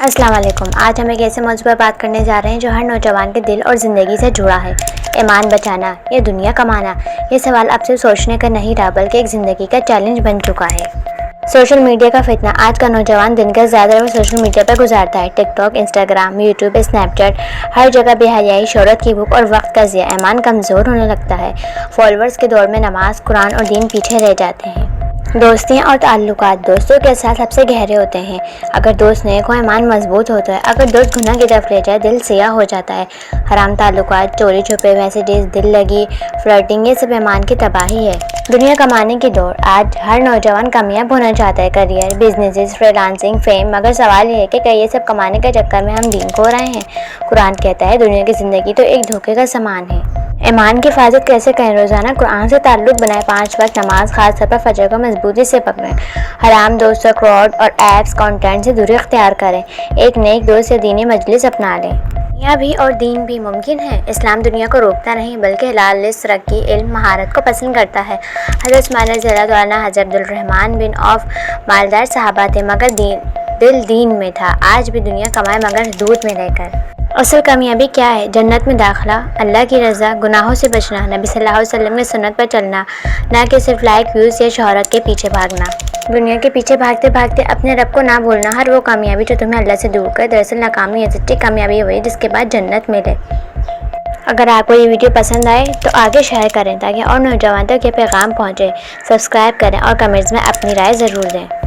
अस्सलाम वालेकुम। आज हम एक ऐसे मौजू पर बात करने जा रहे हैं जो हर नौजवान के दिल और ज़िंदगी से जुड़ा है। ईमान बचाना या दुनिया कमाना, ये सवाल अब सिर्फ सोचने का नहीं रहा बल्कि एक ज़िंदगी का चैलेंज बन चुका है। सोशल मीडिया का फितना। आज का नौजवान दिन का ज़्यादा वक्त सोशल मीडिया पर गुजारता है। टिकटॉक, इंस्टाग्राम, यूट्यूब, स्नैपचैट, हर जगह बेहयाई, शोहरत की भूख और वक्त का ज़िया। ईमान कमज़ोर होने लगता है। फॉलोअर्स के दौर में नमाज, कुरान और दीन पीछे रह जाते हैं। दोस्तियाँ और ताल्लुकात। दोस्तों के साथ सबसे गहरे होते हैं। अगर दोस्त नेक हो, ईमान मजबूत होता है। अगर दोस्त गुनाह की तरफ ले जाए, दिल सियाह हो जाता है। हराम ताल्लुकात, चोरी छुपे मैसेजेस, दिल लगी, फ्लर्टिंग, ये सब ईमान की तबाही है। दुनिया कमाने की दौड़। आज हर नौजवान कामयाब होना चाहता है। Career, businesses, freelancing, fame. मगर सवाल ये है कि क्या ये सब कमाने के चक्कर में हम दीन खो रहे हैं? कुरान कहता है दुनिया की ज़िंदगी तो एक धोखे का समान है। ईमान की हिफाजत कैसे करें? रोज़ाना कुरान से ताल्लुक़ बनाएं। 5 वक्त नमाज, खास तौर पर फजर को मजबूती से पकड़ें। हराम दोस्तों, फ्रॉड और ऐप्स कंटेंट से दूरी इख्तियार करें। एक नेक दोस्त या दीनी मजलिस अपना लें। दुनिया भी और दीन भी मुमकिन है। इस्लाम दुनिया को रोकता नहीं बल्कि हलाल रिज़्क़, तरक्की, इल्म, महारत को पसंद करता है। हज़रत उस्मान रज़ियल्लाहु अन्हु, हज़रत अब्दुर्रहमान बिन औफ मालदार सहाबा थे मगर दिल दीन में था। आज भी दुनिया कमाए मगर दूध में रहकर। असल कामयाबी क्या है? जन्नत में दाखिला, अल्लाह की रज़ा, गुनाहों से बचना, नबी सल्लल्लाहु अलैहि वसल्लम की सुन्नत पर चलना, ना कि सिर्फ लाइक, व्यूज़ या शोहरत के पीछे भागना। दुनिया के पीछे भागते भागते अपने रब को ना भूलना। हर वो कामयाबी जो तुम्हें अल्लाह से दूर करे, दरअसल नाकामी या सच्ची कामयाबी वही जिसके बाद जन्नत मिले। अगर आपको ये वीडियो पसंद आए तो आगे शेयर करें ताकि और नौजवान तक ये पैगाम पहुँचे। सब्सक्राइब करें और कमेंट्स में अपनी राय ज़रूर दें।